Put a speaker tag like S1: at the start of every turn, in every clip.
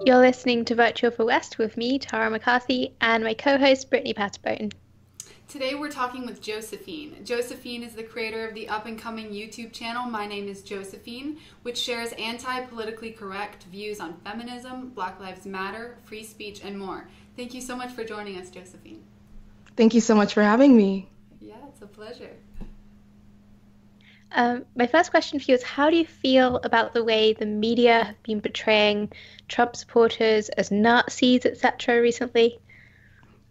S1: You're listening to Virtual for West with me, Tara McCarthy, and my co-host, Brittany Patterson.
S2: Today we're talking with Josephine. Josephine is the creator of the up-and-coming YouTube channel My Name is Josephine, which shares anti-politically correct views on feminism, Black Lives Matter, free speech, and more. Thank you so much for joining us, Josephine.
S3: Thank you so much for having me.
S2: Yeah, it's a pleasure.
S1: My first question for you is, how do you feel about the way the media have been portraying Trump supporters as Nazis, etc. recently?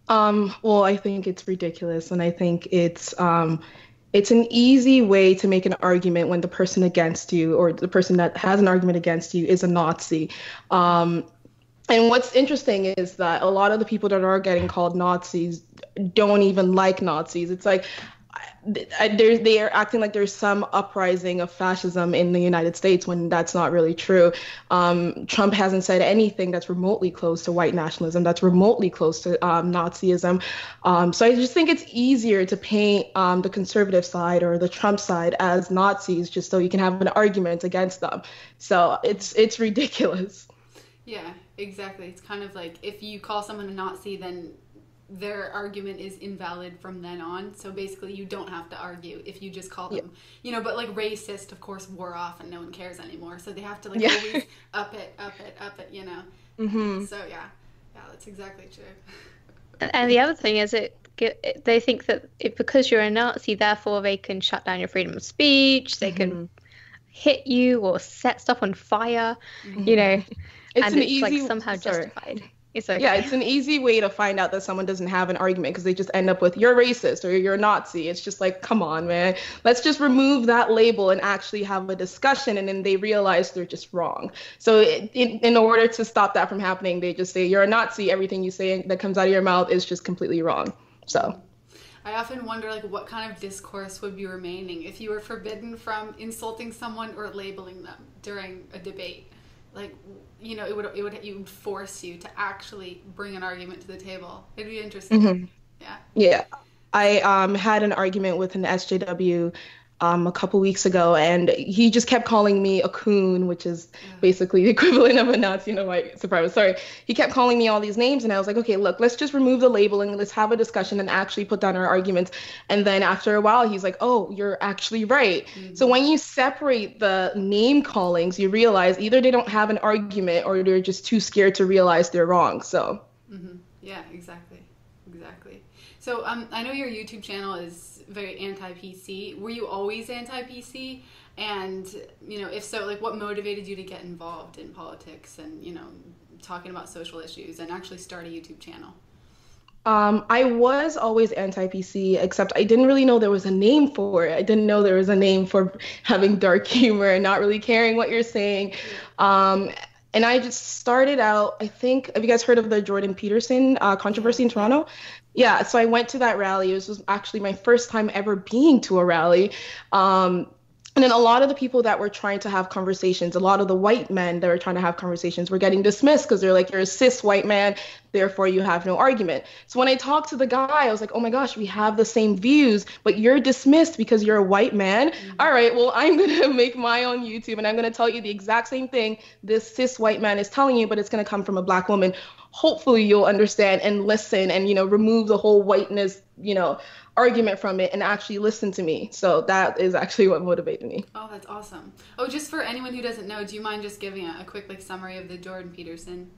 S3: Well, I think it's ridiculous, and I think it's an easy way to make an argument when the person against you or the person that has an argument against you is a Nazi. And what's interesting is that a lot of the people that are getting called Nazis don't even like Nazis. It's like they are acting like there's some uprising of fascism in the United States when that's not really true. Trump hasn't said anything that's remotely close to white nationalism, that's remotely close to Nazism. So I just think it's easier to paint the conservative side or the Trump side as Nazis just so you can have an argument against them. So it's ridiculous.
S2: Yeah, exactly. It's kind of like if you call someone a Nazi, then their argument is invalid from then on. So basically you don't have to argue if you just call them, but like racist, of course, wore off and no one cares anymore. So they have to always up it,
S3: Mm-hmm.
S2: So yeah, that's exactly true.
S1: And the other thing is they think that because you're a Nazi, therefore they can shut down your freedom of speech, they can hit you or set stuff on fire,
S3: It's
S1: and it's like somehow justified. It's okay.
S3: Yeah, it's an easy way to find out that someone doesn't have an argument because they just end up with you're racist or you're a Nazi. It's just like, come on, man. Let's just remove that label and actually have a discussion. And then they realize they're just wrong. So in order to stop that from happening, they just say you're a Nazi. Everything you say that comes out of your mouth is just completely wrong. So
S2: I often wonder what kind of discourse would be remaining if you were forbidden from insulting someone or labeling them during a debate. It would force you to actually bring an argument to the table. It'd be interesting.
S3: Mm-hmm. Yeah. I had an argument with an SJW a couple weeks ago, and he just kept calling me a coon, which is basically the equivalent of a Nazi in a white supremacist. Sorry. He kept calling me all these names, and I was like, okay, look, let's just remove the labeling, let's have a discussion and actually put down our arguments. And then after a while, he's like, oh, you're actually right. Mm-hmm. So when you separate the name callings, you realize either they don't have an argument or they're just too scared to realize they're wrong. So
S2: yeah, exactly. So I know your YouTube channel is very anti-PC. Were you always anti-PC? And, if so, what motivated you to get involved in politics and, talking about social issues and actually start a YouTube channel?
S3: I was always anti-PC, except I didn't really know there was a name for it. I didn't know there was a name for having dark humor and not really caring what you're saying. And I just started out, I think, have you guys heard of the Jordan Peterson controversy in Toronto? Yeah, so I went to that rally. This was actually my first time ever being to a rally. And then a lot of the people that were trying to have conversations, a lot of the white men that were trying to have conversations were getting dismissed because they're like, you're a cis white man, therefore you have no argument. So when I talked to the guy, I was like, oh my gosh, we have the same views, but you're dismissed because you're a white man. Mm-hmm. All right, well, I'm going to make my own YouTube and I'm going to tell you the exact same thing this cis white man is telling you, but it's going to come from a Black woman. Hopefully you'll understand and listen and, remove the whole whiteness, argument from it and actually listen to me. So that is actually what motivated me.
S2: Oh, that's awesome. Oh, just for anyone who doesn't know, do you mind just giving a quick summary of the Jordan Peterson?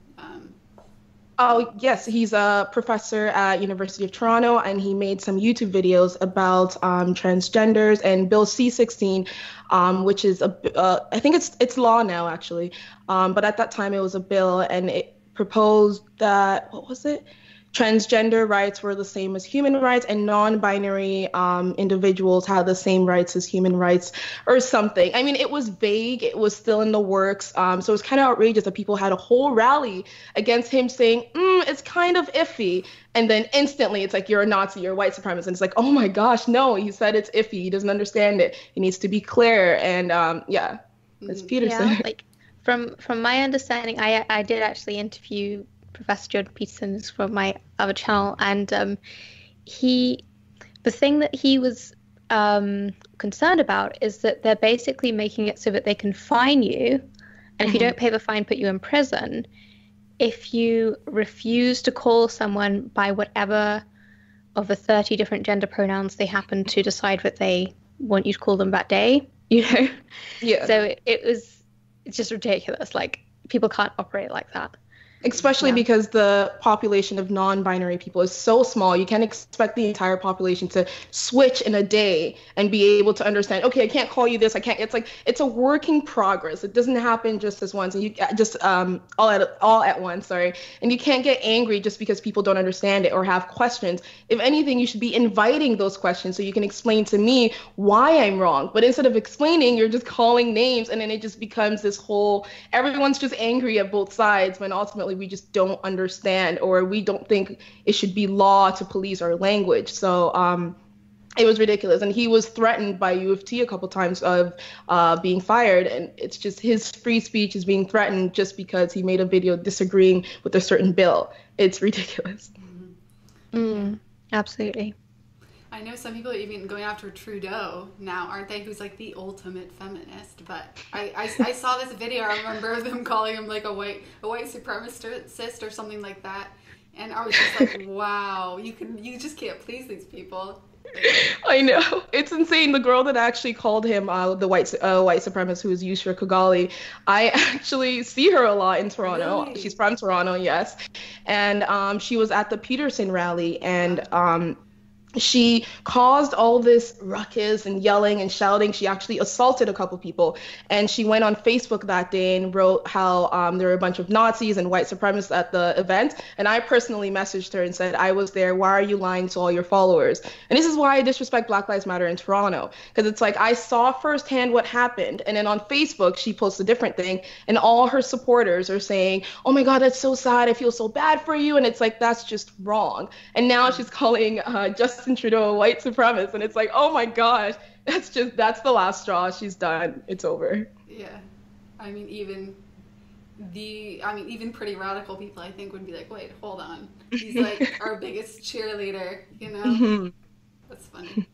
S3: Oh, yes. He's a professor at University of Toronto, and he made some YouTube videos about transgenders and Bill C-16, which is I think it's law now, actually. But at that time, it was a bill, and it proposed that, what was it? Transgender rights were the same as human rights, and non-binary individuals had the same rights as human rights or something. I mean, it was vague. It was still in the works. So it was kind of outrageous that people had a whole rally against him saying, it's kind of iffy. And then instantly it's like, you're a Nazi, you're a white supremacist. And it's like, oh my gosh, no, he said it's iffy. He doesn't understand it. He needs to be clear. And it's Peterson.
S1: Yeah, from my understanding, I did actually interview Professor Jordan Peterson from my other channel, and the thing that he was concerned about is that they're basically making it so that they can fine you, and if you don't pay the fine, put you in prison. if you refuse to call someone by whatever of the 30 different gender pronouns they happen to decide that they want you to call them that day, you know?
S3: Yeah.
S1: So it's just ridiculous. Like, people can't operate like that.
S3: Especially because the population of non-binary people is so small. You can't expect the entire population to switch in a day and be able to understand, okay, I can't call you this, I can't. It's like, it's a working progress. It doesn't happen just as once, and you just all at once, sorry. And you can't get angry just because people don't understand it or have questions. If anything, you should be inviting those questions so you can explain to me why I'm wrong. But instead of explaining, you're just calling names, and then it just becomes this whole, everyone's just angry at both sides, when ultimately we just don't understand, or we don't think it should be law to police our language. So it was ridiculous. And he was threatened by U of T a couple times of being fired. And it's just, his free speech is being threatened just because he made a video disagreeing with a certain bill. It's ridiculous.
S1: Absolutely.
S2: I know some people are even going after Trudeau now, aren't they? Who's like the ultimate feminist. But I saw this video. I remember them calling him like a white supremacist or something like that. And I was just like, wow, you just can't please these people.
S3: I know, it's insane. The girl that actually called him the white supremacist, who is Yusra Kogali, I actually see her a lot in Toronto.
S2: Really?
S3: She's from Toronto, yes, and she was at the Peterson rally, and she caused all this ruckus and yelling and shouting. She actually assaulted a couple people, and she went on Facebook that day and wrote how there were a bunch of Nazis and white supremacists at the event. And I personally messaged her and said, I was there. Why are you lying to all your followers? And this is why I disrespect Black Lives Matter in Toronto, because it's like, I saw firsthand what happened. And then on Facebook, she posts a different thing, and all her supporters are saying, oh my God, that's so sad. I feel so bad for you. And it's like, that's just wrong. And now she's calling Justin Trudeau a white supremacist, and it's like, oh my gosh, that's the last straw. She's done. It's over.
S2: Yeah, I mean, even pretty radical people, I think, would be like, wait, hold on, he's like our biggest cheerleader, you know? That's funny.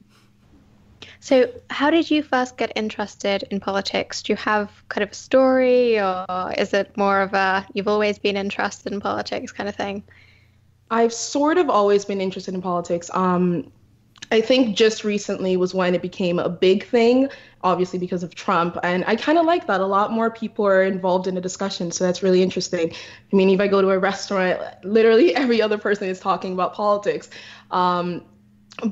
S1: So how did you first get interested in politics? Do you have kind of a story, or is it more of a you've always been interested in politics kind of thing?
S3: I've sort of always been interested in politics. I think just recently was when it became a big thing, obviously because of Trump. And I kind of like that. A lot more people are involved in the discussion. So that's really interesting. I mean, if I go to a restaurant, literally every other person is talking about politics. But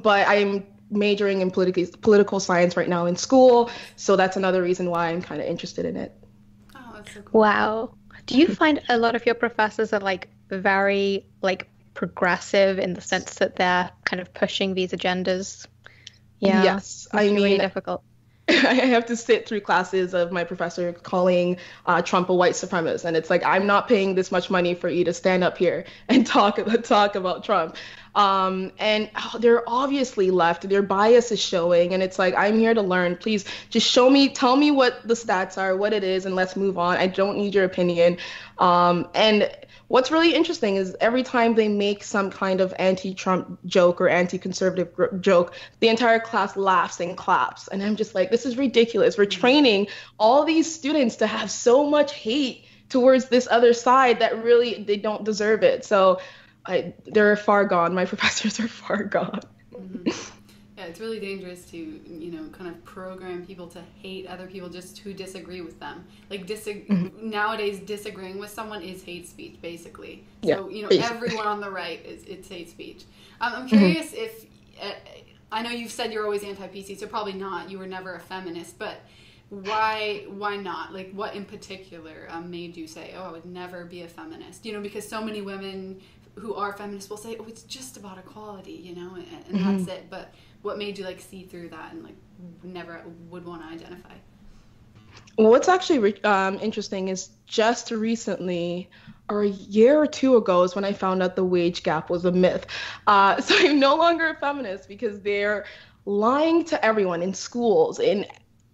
S3: I'm majoring in political science right now in school. So that's another reason why I'm kind of interested in it.
S2: Oh, that's so cool.
S1: Wow. Do you find a lot of your professors are like very like progressive in the sense that they're kind of pushing these agendas? Yeah.
S3: Yes. I mean,
S1: really difficult.
S3: I have to sit through classes of my professor calling Trump a white supremacist, and it's like, I'm not paying this much money for you to stand up here and talk about Trump. And they're obviously left. Their bias is showing, and it's like, I'm here to learn. Please just tell me what the stats are, what it is, and let's move on. I don't need your opinion. And what's really interesting is every time they make some kind of anti-Trump joke or anti-conservative joke, the entire class laughs and claps. And I'm just like, this is ridiculous. We're training all these students to have so much hate towards this other side that really they don't deserve it. So they're far gone. My professors are far gone.
S2: Yeah, it's really dangerous to, kind of program people to hate other people just who disagree with them. Like, nowadays, disagreeing with someone is hate speech, basically. So, everyone on the right, it's hate speech. I'm curious if, I know you've said you're always anti-PC, so probably not. You were never a feminist, but why not? Like, what in particular made you say, oh, I would never be a feminist? Because so many women who are feminists will say, oh, it's just about equality, and that's it. But what made you see through that and never would want to identify?
S3: What's actually interesting is just recently, or a year or two ago, is when I found out the wage gap was a myth. So I'm no longer a feminist because they're lying to everyone in schools,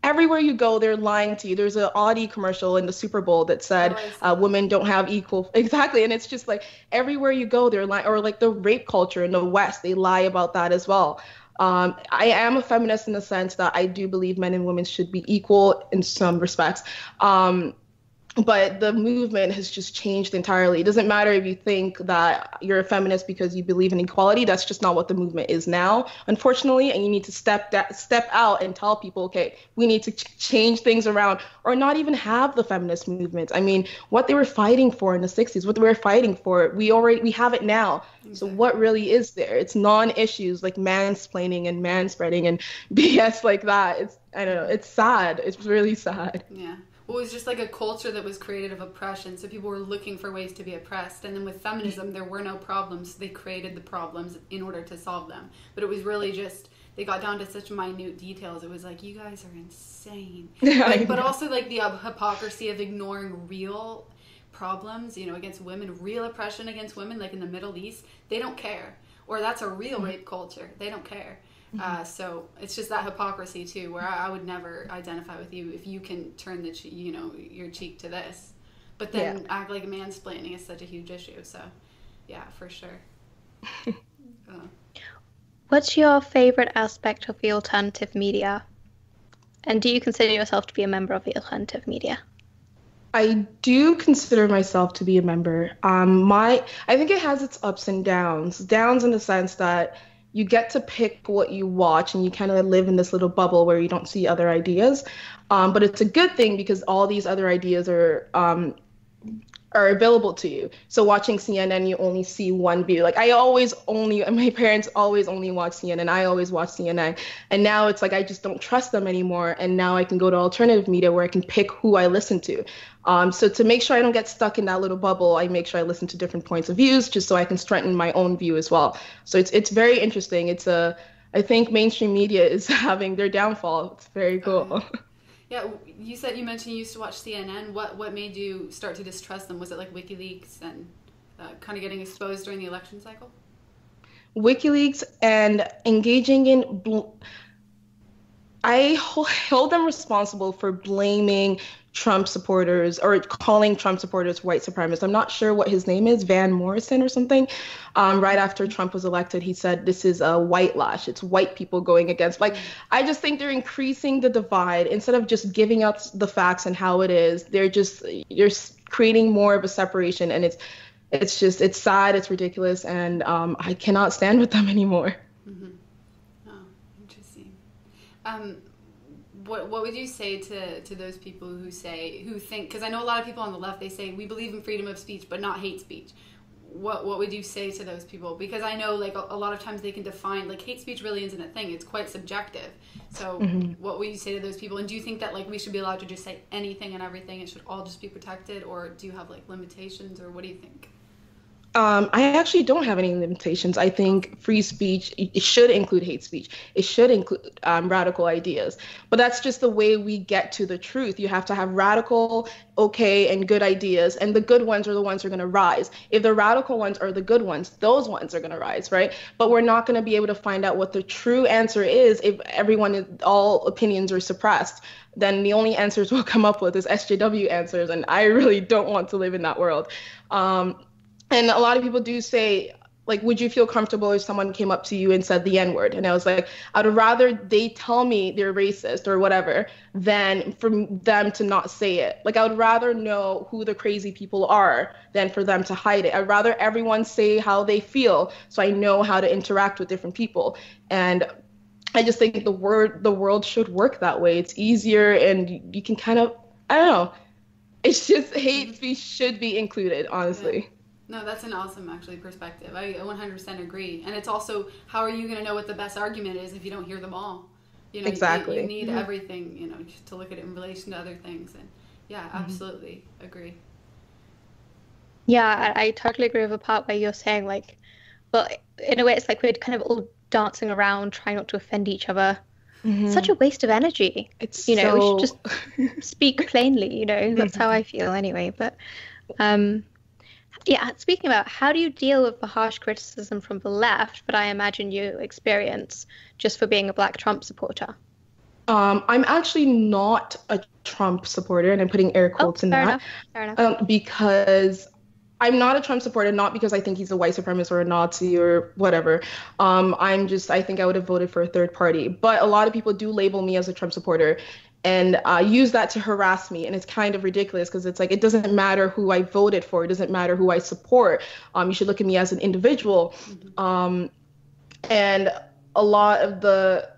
S3: everywhere you go, they're lying to you. There's an Audi commercial in the Super Bowl that said women don't have equal, exactly. And it's just like everywhere you go, they're lying, or like the rape culture in the West, they lie about that as well. I am a feminist in the sense that I do believe men and women should be equal in some respects. but the movement has just changed entirely. It doesn't matter if you think that you're a feminist because you believe in equality. That's just not what the movement is now, unfortunately. And you need to step out and tell people, okay, we need to change things around, or not even have the feminist movement. I mean, what they were fighting for in the 60s, what they were fighting for, we have it now. Exactly. So what really is there? It's non-issues like mansplaining and manspreading and BS like that. I don't know. It's sad. It's really sad.
S2: Yeah. Well, it was just like a culture that was created of oppression, so people were looking for ways to be oppressed. And then with feminism, there were no problems. So they created the problems in order to solve them. But it was really just, they got down to such minute details. It was like, you guys are insane. But also like the hypocrisy of ignoring real problems, you know, against women, real oppression against women, like in the Middle East. They don't care. Or that's a real rape culture. They don't care. So it's just that hypocrisy too, where I would never identify with you if you can turn your cheek to this, but then act like mansplaining is such a huge issue. So, yeah, for sure.
S1: What's your favorite aspect of the alternative media, and do you consider yourself to be a member of the alternative media?
S3: I do consider myself to be a member. I think it has its ups and downs. Downs in the sense that you get to pick what you watch and you kind of live in this little bubble where you don't see other ideas. But it's a good thing because all these other ideas are available to you. So watching CNN, you only see one view. Like my parents always only watch CNN. I always watch CNN. And now it's like I just don't trust them anymore. And now I can go to alternative media where I can pick who I listen to. So to make sure I don't get stuck in that little bubble, I make sure I listen to different points of views just so I can strengthen my own view as well. So it's very interesting. I think mainstream media is having their downfall. It's very cool.
S2: Yeah, you mentioned you used to watch CNN. What made you start to distrust them? Was it like WikiLeaks and kind of getting exposed during the election cycle?
S3: WikiLeaks and engaging in I hold them responsible for blaming Trump supporters or calling Trump supporters white supremacists. I'm not sure what his name is, Van Morrison or something. Right after Trump was elected, he said this is a white lash. It's white people going against. Like, I just think they're increasing the divide instead of just giving out the facts and how it is. You're creating more of a separation, and it's sad, it's ridiculous, and I cannot stand with them anymore.
S2: Mm-hmm. Oh, interesting. What would you say to those people who think, because I know a lot of people on the left, they say we believe in freedom of speech but not hate speech. What would you say to those people? Because I know like a lot of times they can define, like, hate speech really isn't a thing. It's quite subjective. So what would you say to those people? And do you think that like we should be allowed to just say anything and everything? It should all just be protected, or do you have like limitations, or what do you think?
S3: I actually don't have any limitations. I think free speech, it should include hate speech. It should include radical ideas. But that's just the way we get to the truth. You have to have radical, okay, and good ideas. And the good ones are the ones who are going to rise. If the radical ones are the good ones, those ones are going to rise, right? But we're not going to be able to find out what the true answer is if all opinions are suppressed. Then the only answers we'll come up with is SJW answers. And I really don't want to live in that world. And a lot of people do say, like, would you feel comfortable if someone came up to you and said the N-word? And I was like, I'd rather they tell me they're racist or whatever than for them to not say it. Like, I would rather know who the crazy people are than for them to hide it. I'd rather everyone say how they feel so I know how to interact with different people. And I just think the world should work that way. It's easier, and you can kind of, I don't know. It's just hate speech should be included, honestly.
S2: Yeah. No, that's an awesome, actually, perspective. I 100% agree. And it's also, how are you going to know what the best argument is if you don't hear them all? You know,
S3: exactly.
S2: You need everything, you know, to look at it in relation to other things. And yeah, absolutely agree.
S1: Yeah, I totally agree with the part where you're saying, like, well, in a way, it's like we're kind of all dancing around, trying not to offend each other. Such a waste of energy.
S3: It's
S1: we should just speak plainly, you know, that's how I feel anyway. But yeah, speaking about how do you deal with the harsh criticism from the left that I imagine you experience just for being a Black Trump supporter?
S3: I'm actually not a Trump supporter, and I'm putting air quotes in that.
S1: Fair enough.
S3: Because I'm not a Trump supporter, not because I think he's a white supremacist or a Nazi or whatever. I think I would have voted for a third party. But a lot of people do label me as a Trump supporter and use that to harass me. And it's kind of ridiculous because it's like, it doesn't matter who I voted for. It doesn't matter who I support. You should look at me as an individual. And a lot of the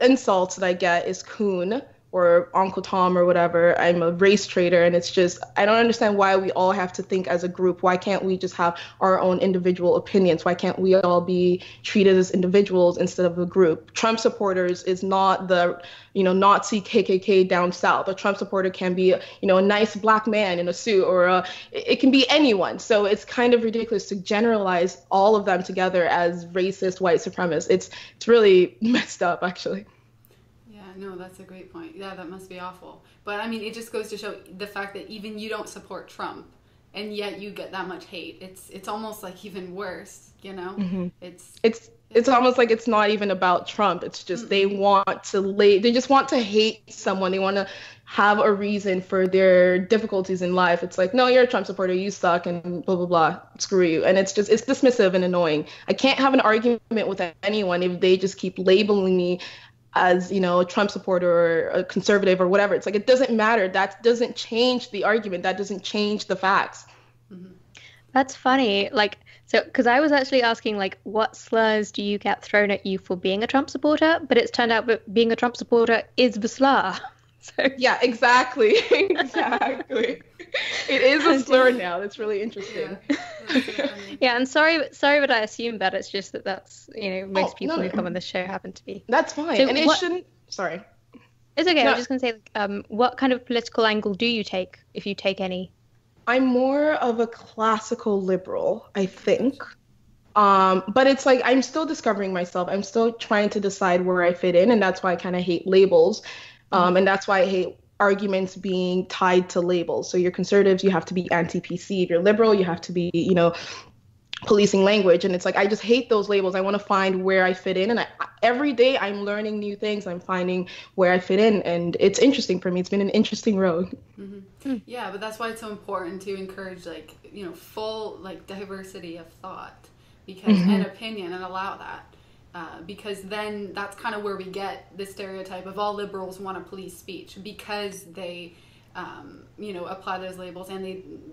S3: insults that I get is coon or Uncle Tom or whatever. I'm a race traitor, and it's just, I don't understand why we all have to think as a group. Why can't we just have our own individual opinions? Why can't we all be treated as individuals instead of a group? Trump supporters is not the, Nazi KKK down south. A Trump supporter can be, a nice black man in a suit, or it can be anyone. So it's kind of ridiculous to generalize all of them together as racist white supremacists. It's really messed up, actually.
S2: No, that's a great point. Yeah, that must be awful. But I mean, it just goes to show the fact that even you don't support Trump, and yet you get that much hate. It's almost like even worse, It's almost like it's not even about Trump. It's just they just want to hate someone. They want to have a reason for their difficulties in life. It's like, no, you're a Trump supporter, you suck, and blah blah blah. Screw you. And it's dismissive and annoying. I can't have an argument with anyone if they just keep labeling me as, a Trump supporter or a conservative or whatever. It's like, it doesn't matter. That doesn't change the argument. That doesn't change the facts.
S1: That's funny. So, because I was actually asking, what slurs do you get thrown at you for being a Trump supporter? But it's turned out that being a Trump supporter is the slur. So
S3: yeah, exactly. Exactly. It is a slur now. That's really interesting.
S1: Yeah, and sorry that I assumed that. It's just that's most people who come on this show happen to be.
S3: That's fine.
S1: So
S3: and it shouldn't. Sorry.
S1: It's okay. No. I was just gonna say, what kind of political angle do you take, if you take any?
S3: I'm more of a classical liberal, I think. But it's like I'm still discovering myself. I'm still trying to decide where I fit in, and that's why I kind of hate labels. And that's why I hate arguments being tied to labels. So you're conservatives, you have to be anti-PC. If you're liberal, you have to be, policing language. And it's like, I just hate those labels. I want to find where I fit in. And every day I'm learning new things. I'm finding where I fit in. And it's interesting for me. It's been an interesting road.
S2: Yeah, but that's why it's so important to encourage, full, diversity of thought because and opinion, and allow that. Because then that's kind of where we get the stereotype of all liberals want to police speech because they, apply those labels and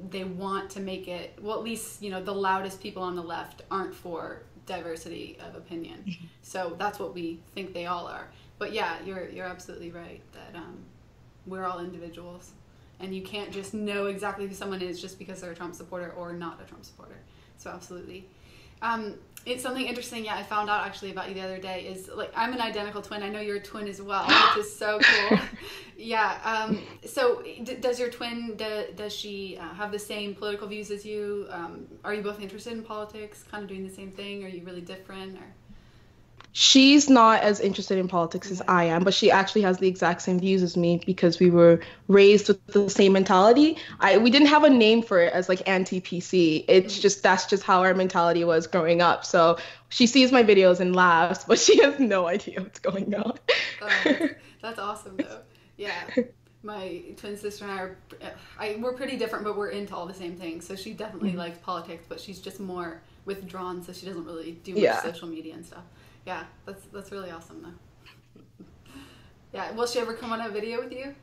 S2: they want to make it, well, at least, the loudest people on the left aren't for diversity of opinion. So that's what we think they all are. But yeah, you're absolutely right that we're all individuals and you can't just know exactly who someone is just because they're a Trump supporter or not a Trump supporter. So absolutely. It's something interesting, I found out actually about you the other day is, I'm an identical twin. I know you're a twin as well, which is so cool. So does your twin, does she have the same political views as you? Are you both interested in politics, kind of doing the same thing? Are you really different? Or?
S3: She's not as interested in politics as I am, but she actually has the exact same views as me because we were raised with the same mentality. We didn't have a name for it as anti-PC. It's that's just how our mentality was growing up. So she sees my videos and laughs, but she has no idea what's going on.
S2: That's awesome though. Yeah. My twin sister and we're pretty different, but we're into all the same things. So she definitely likes politics, but she's just more withdrawn, so she doesn't really do much social media and stuff. Yeah, that's really awesome though. Yeah, will she ever come on a video with you,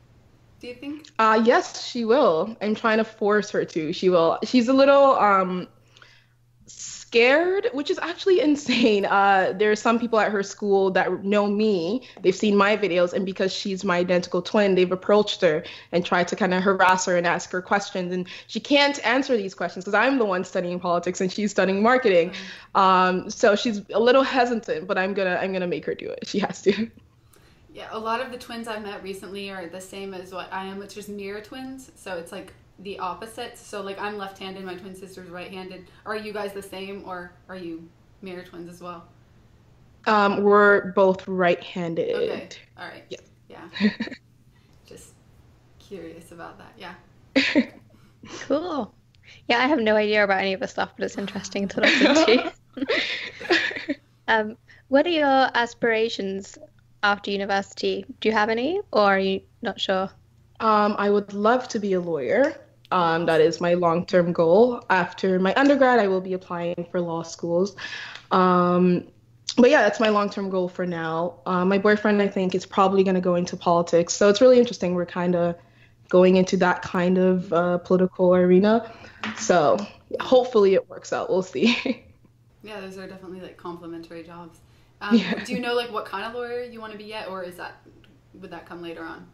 S2: do you think?
S3: Yes, she will. I'm trying to force her to. She will. She's a little scared, which is actually insane. There are some people at her school that know me. They've seen my videos, and because she's my identical twin, they've approached her and tried to kind of harass her and ask her questions. And she can't answer these questions because I'm the one studying politics and she's studying marketing. So she's a little hesitant, but I'm gonna make her do it. She has to.
S2: Yeah, a lot of the twins I've met recently are the same as what I am, which is mirror twins. So it's the opposite. So I'm left-handed, my twin sister's right-handed. Are you guys the same, or are you mirror twins as well?
S3: We're both right-handed.
S2: Okay. All right.
S3: Yeah.
S2: Just curious about that. Yeah.
S1: Cool. Yeah, I have no idea about any of this stuff, but it's interesting to look into. What are your aspirations after university? Do you have any, or are you not sure?
S3: I would love to be a lawyer. That is my long-term goal. After my undergrad, I will be applying for law schools. Um, but yeah, that's my long-term goal for now. My boyfriend, I think, is probably going to go into politics. So it's really interesting. We're kind of going into that kind of political arena. So hopefully it works out. We'll see.
S2: Yeah, those are definitely like complementary jobs.
S3: Yeah.
S2: Do you know like what kind of lawyer you want to be yet, or would that come later on?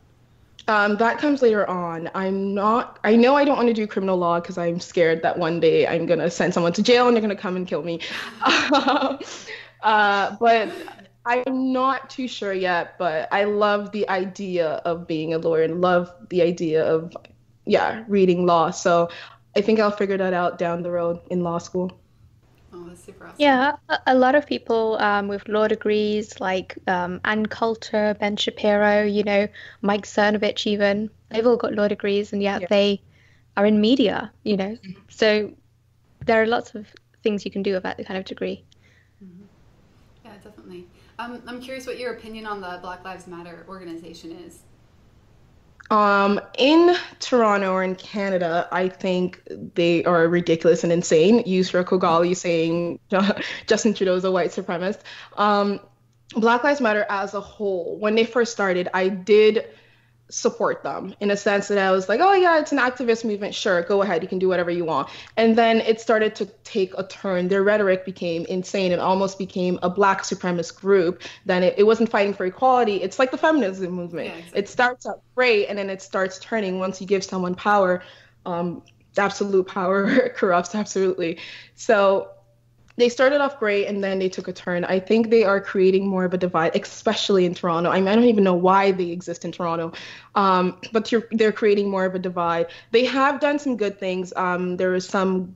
S3: That comes later on. I know I don't want to do criminal law because I'm scared that one day I'm gonna send someone to jail and they're gonna come and kill me. But I'm not too sure yet, but I love the idea of being a lawyer and love the idea of, yeah, reading law. So I think I'll figure that out down the road in law school.
S2: Oh, that's super awesome.
S1: Yeah, a lot of people with law degrees, like Ann Coulter, Ben Shapiro, Mike Cernovich even, they've all got law degrees, and yet
S3: Yeah.
S1: they are in media. So there are lots of things you can do with that kind of degree.
S2: Yeah, definitely. I'm curious what your opinion on the Black Lives Matter organization is.
S3: In Toronto or in Canada, I think they are ridiculous and insane. Yusra Kogali saying Justin Trudeau is a white supremacist. Black Lives Matter as a whole, when they first started, I did support them in a sense that I was like, oh yeah, it's an activist movement. Sure, go ahead, you can do whatever you want. And then it started to take a turn. Their rhetoric became insane. It almost became a black supremacist group. Then it wasn't fighting for equality. It's like the feminism movement.
S2: Yeah, exactly.
S3: It starts out great and then it starts turning once you give someone power. Absolute power corrupts absolutely. So they started off great and then they took a turn. I think they are creating more of a divide, especially in Toronto. I mean, I don't even know why they exist in Toronto, but they're creating more of a divide. They have done some good things. There was some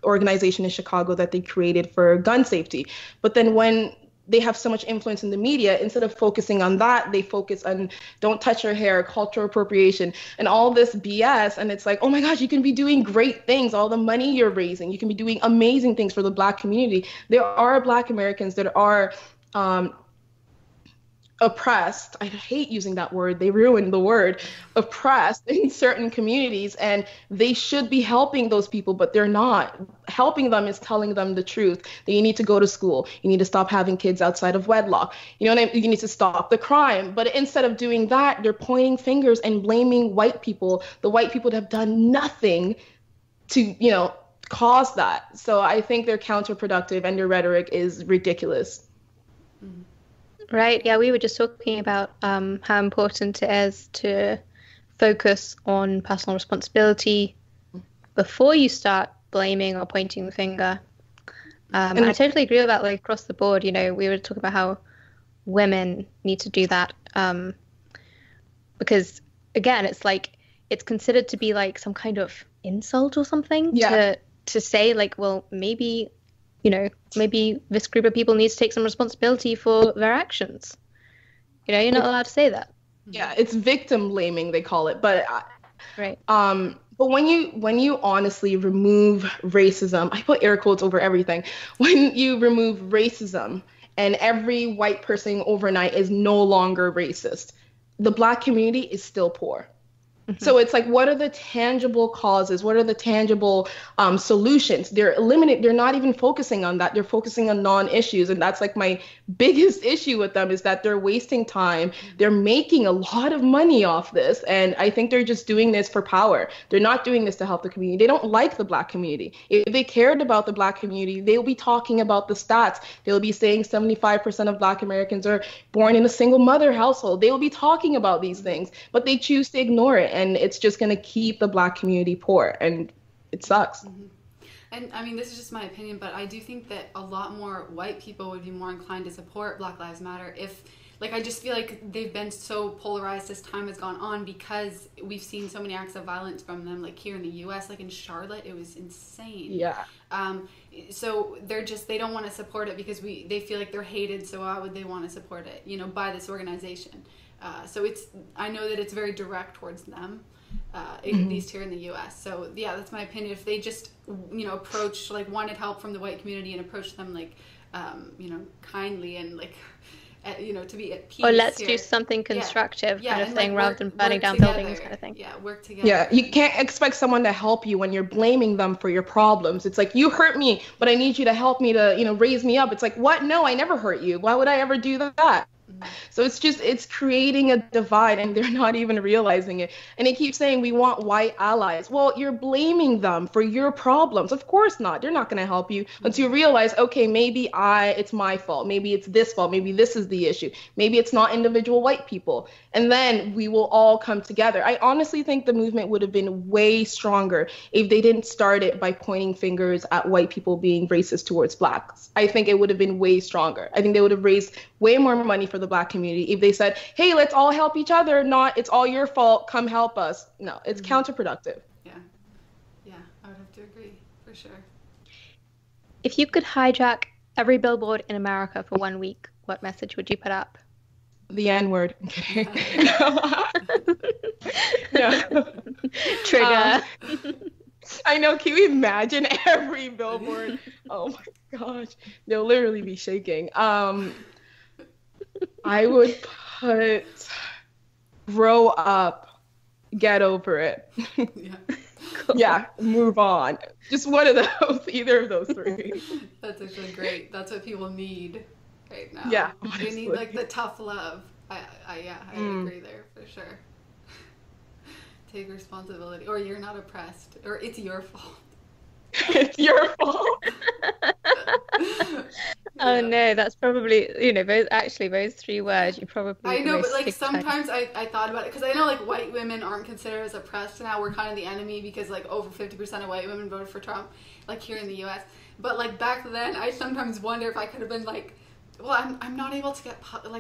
S3: organization in Chicago that they created for gun safety. But then when they have so much influence in the media, instead of focusing on that, they focus on don't touch your hair, cultural appropriation, and all this BS. And it's like, oh my gosh, you can be doing great things, all the money you're raising. You can be doing amazing things for the Black community. There are Black Americans that are oppressed. I hate using that word. They ruined the word oppressed in certain communities, and they should be helping those people, but they're not. Helping them is telling them the truth that you need to go to school. You need to stop having kids outside of wedlock. You know what I mean? You need to stop the crime. But instead of doing that, they're pointing fingers and blaming white people, the white people that have done nothing to, cause that. So I think they're counterproductive and their rhetoric is ridiculous.
S2: Mm-hmm.
S1: Right. Yeah, we were just talking about how important it is to focus on personal responsibility before you start blaming or pointing the finger. And I totally agree with that, like across the board. We were talking about how women need to do that because, again, it's like it's considered to be like some kind of insult or something to say like, well, maybe this group of people needs to take some responsibility for their actions. You're not allowed to say that.
S3: Yeah, it's victim blaming, they call it. But
S1: right.
S3: But when you honestly remove racism, I put air quotes over everything. When you remove racism and every white person overnight is no longer racist, the Black community is still poor. Mm-hmm. So it's like, what are the tangible causes? What are the tangible solutions? They're not even focusing on that. They're focusing on non-issues. And that's like my biggest issue with them is that they're wasting time. They're making a lot of money off this. And I think they're just doing this for power. They're not doing this to help the community. They don't like the Black community. If they cared about the Black community, they'll be talking about the stats. They'll be saying 75% of Black Americans are born in a single mother household. They will be talking about these things, but they choose to ignore it. And it's just going to keep the Black community poor, and it sucks.
S2: Mm-hmm. And I mean, this is just my opinion, but I do think that a lot more white people would be more inclined to support Black Lives Matter if, like, I just feel like they've been so polarized as time has gone on because we've seen so many acts of violence from them, like here in the U.S., like in Charlotte, it was insane.
S3: Yeah.
S2: So they don't want to support it because they feel like they're hated, so why would they want to support it, by this organization? So I know that it's very direct towards them. At least here in the U.S. So yeah, that's my opinion. If they just wanted help from the white community and approached them like kindly and to be at peace.
S1: Or let's
S2: here.
S1: do something constructive kind of
S2: and,
S1: thing,
S2: like,
S1: rather than burning down buildings kind of thing.
S2: Yeah, work together.
S3: Yeah, you can't expect someone to help you when you're blaming them for your problems. It's like, you hurt me, but I need you to help me to, raise me up. It's like, what? No, I never hurt you. Why would I ever do that? So it's creating a divide, and they're not even realizing it. And they keep saying we want white allies. Well, you're blaming them for your problems. Of course not. They're not going to help you until you realize, okay, maybe it's my fault. Maybe it's this fault. Maybe this is the issue. Maybe it's not individual white people. And then we will all come together. I honestly think the movement would have been way stronger if they didn't start it by pointing fingers at white people being racist towards blacks. I think it would have been way stronger. I think they would have raised way more money for the black community if they said, hey, let's all help each other, not it's all your fault, come help us. No, it's counterproductive.
S2: Yeah, I would have to agree, for sure.
S1: If you could hijack every billboard in America for 1 week, what message would you put up?
S3: The N-word. No.
S1: Trigger.
S3: I know, can you imagine every billboard? Oh my gosh, they'll literally be shaking. I would put grow up, get over it.
S2: Cool.
S3: Yeah, move on. Just one of those, either of those three.
S2: That's actually great. That's what people need right now.
S3: Yeah,
S2: they need like the tough love. I agree there for sure. Take responsibility, or you're not oppressed, or it's your fault.
S3: It's your fault.
S1: Oh no, that's probably, those 3 words you probably.
S2: I know, but like sometimes I thought about it, because I know like white women aren't considered as oppressed now. We're kind of the enemy because like over 50% of white women voted for Trump, like here in the U.S. But like back then, I sometimes wonder if I could have been like, well, I'm not able to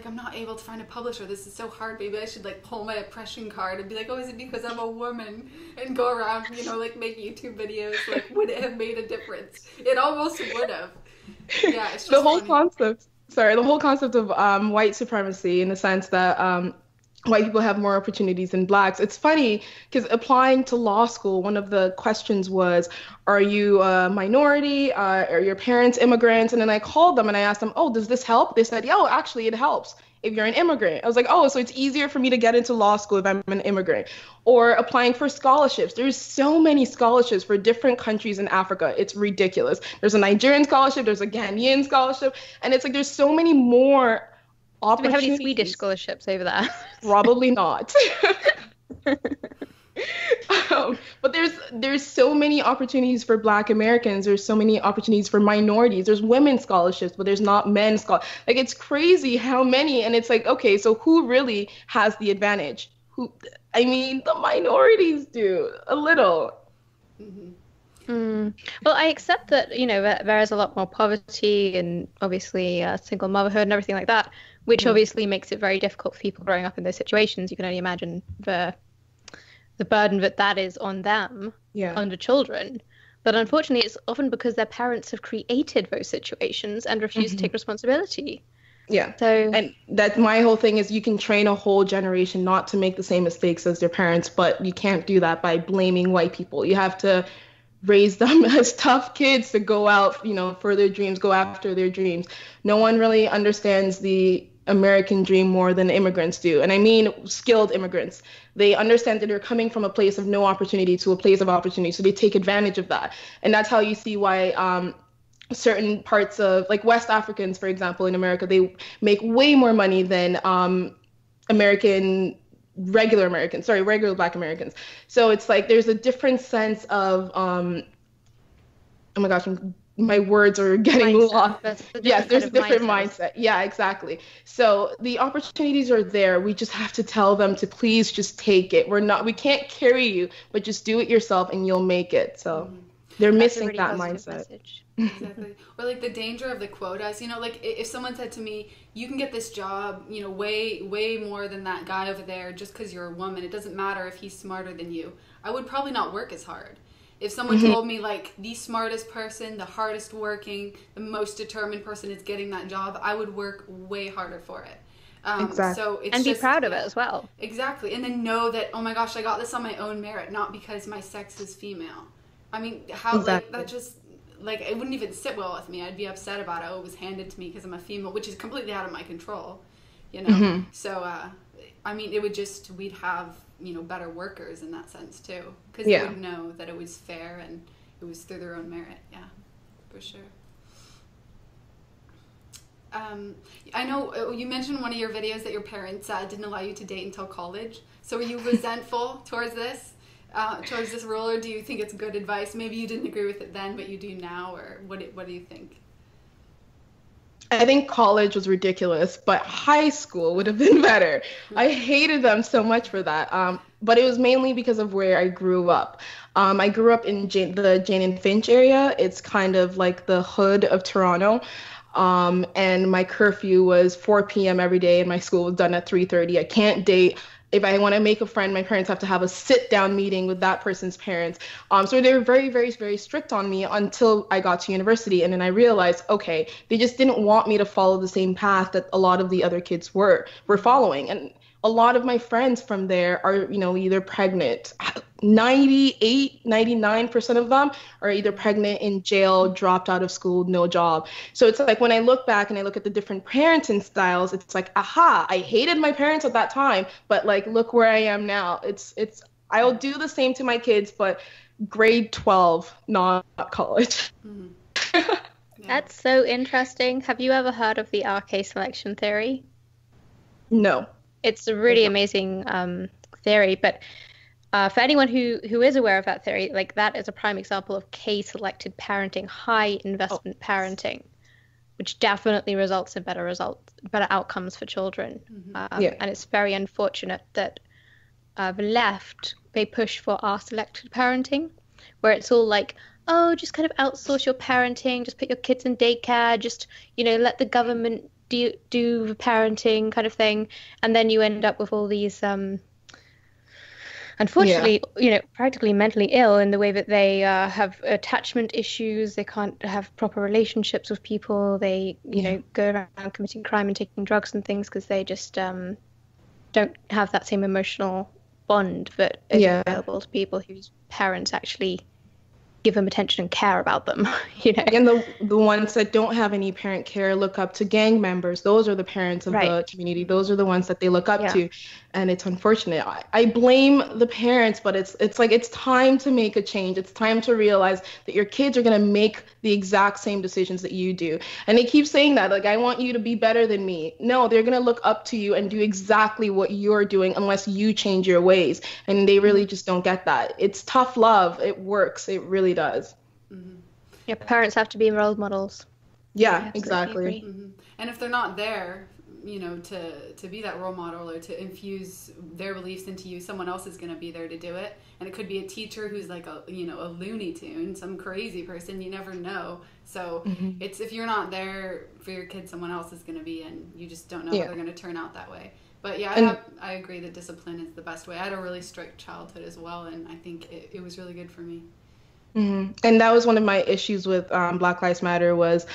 S2: I'm not able to find a publisher. This is so hard. Maybe I should like pull my oppression card and be like, oh, is it because I'm a woman? And go around, like make YouTube videos. Like, would it have made a difference? It almost would have. Yeah, it's just
S3: the whole
S2: funny.
S3: the whole concept of white supremacy, in the sense that white people have more opportunities than blacks. It's funny because applying to law school, one of the questions was, are you a minority? Are your parents immigrants? And then I called them and I asked them, oh, does this help? They said, yeah, oh, actually it helps if you're an immigrant. I was like, oh, so it's easier for me to get into law school if I'm an immigrant. Or applying for scholarships. There's so many scholarships for different countries in Africa. It's ridiculous. There's a Nigerian scholarship, there's a Ghanaian scholarship, and it's like there's so many more
S1: do we have any Swedish scholarships over there?
S3: Probably not. But there's so many opportunities for Black Americans. There's so many opportunities for minorities. There's women's scholarships, but there's not men's scholarships. Like, it's crazy how many. And it's like, okay, so who really has the advantage? The minorities do a little.
S2: Mm-hmm.
S1: Well, I accept that, there is a lot more poverty and obviously single motherhood and everything like that, which obviously makes it very difficult for people growing up in those situations. You can only imagine the burden that is on them, on the children. But unfortunately, it's often because their parents have created those situations and refuse to take responsibility.
S3: Yeah.
S1: So,
S3: and that my whole thing is, you can train a whole generation not to make the same mistakes as their parents, but you can't do that by blaming white people. You have to raise them as tough kids to go out, for their dreams, go after their dreams. No one really understands the American dream more than immigrants do. And I mean skilled immigrants. They understand that they're coming from a place of no opportunity to a place of opportunity. So they take advantage of that. And that's how you see why certain parts of, like, West Africans, for example, in America, they make way more money than regular Black Americans. So it's like there's a different sense of, oh my gosh, my words are getting lost. Yes, there's a different mindset. Yeah, exactly. So the opportunities are there. We just have to tell them to please just take it. We can't carry you, but just do it yourself and you'll make it. So they're missing that mindset.
S2: Exactly. Or like the danger of the quotas, like if someone said to me, you can get this job, way more than that guy over there just because you're a woman. It doesn't matter if he's smarter than you. I would probably not work as hard. If someone told me like the smartest person, the hardest working, the most determined person is getting that job, I would work way harder for it.
S3: Exactly.
S2: So it's
S1: and be proud of it as well.
S2: Exactly. And then know that, oh my gosh, I got this on my own merit, not because my sex is female. I mean, how like that just like it wouldn't even sit well with me. I'd be upset about it. Oh, it was handed to me because I'm a female, which is completely out of my control. you know. So I mean, we'd have, you know, better workers in that sense too, because they would know that it was fair and it was through their own merit. Yeah, for sure. I know you mentioned in one of your videos that your parents didn't allow you to date until college. So were you resentful towards this rule, or do you think it's good advice? Maybe you didn't agree with it then, but you do now, or what do you think?
S3: I think college was ridiculous, but high school would have been better. I hated them so much for that. But it was mainly because of where I grew up. I grew up in the Jane and Finch area. It's kind of like the hood of Toronto. And my curfew was 4 p.m. every day, and my school was done at 3:30. I can't date. If I want to make a friend, my parents have to have a sit-down meeting with that person's parents. So they were very, very, very strict on me until I got to university. And then I realized, okay, they just didn't want me to follow the same path that a lot of the other kids were following. And a lot of my friends from there are, you know, either pregnant. 99% of them are either pregnant, in jail, dropped out of school, no job. So it's like when I look back and I look at the different parenting styles, it's like, aha, I hated my parents at that time, but like, look where I am now. I'll do the same to my kids, but grade 12, not college.
S1: That's so interesting. Have you ever heard of the RK selection theory?
S3: No.
S1: It's a really amazing theory, but for anyone who is aware of that theory, like that is a prime example of K-selected parenting, high investment parenting, which definitely results in better outcomes for children. And it's very unfortunate that the left, they push for R-selected parenting, where it's all like, oh, just kind of outsource your parenting, just put your kids in daycare, just, you know, let the government do the parenting kind of thing. And then you end up with all these unfortunately, you know, practically mentally ill in the way that they have attachment issues. They can't have proper relationships with people. They, you know, go around committing crime and taking drugs and things because they just don't have that same emotional bond that is available to people whose parents actually give them attention and care about them, you know.
S3: And the ones that don't have any parent care look up to gang members. Those are the parents of the community. Those are the ones that they look up to. And it's unfortunate. I blame the parents, but it's like it's time to make a change. It's time to realize that your kids are going to make the exact same decisions that you do. And they keep saying that, like, I want you to be better than me. No, they're going to look up to you and do exactly what you're doing unless you change your ways. And they really just don't get that. It's tough love. It works. It really does.
S1: Yeah, parents have to be role models.
S3: Yeah, exactly.
S2: And if they're not there, you know, to be that role model or to infuse their beliefs into you, someone else is going to be there to do it. And it could be a teacher who's like a Looney Tune, some crazy person, you never know. So it's, if you're not there for your kid, someone else is going to be, and you just don't know if they're going to turn out that way. But yeah, I agree that discipline is the best way. I had a really strict childhood as well, and I think it was really good for me.
S3: And that was one of my issues with Black Lives Matter was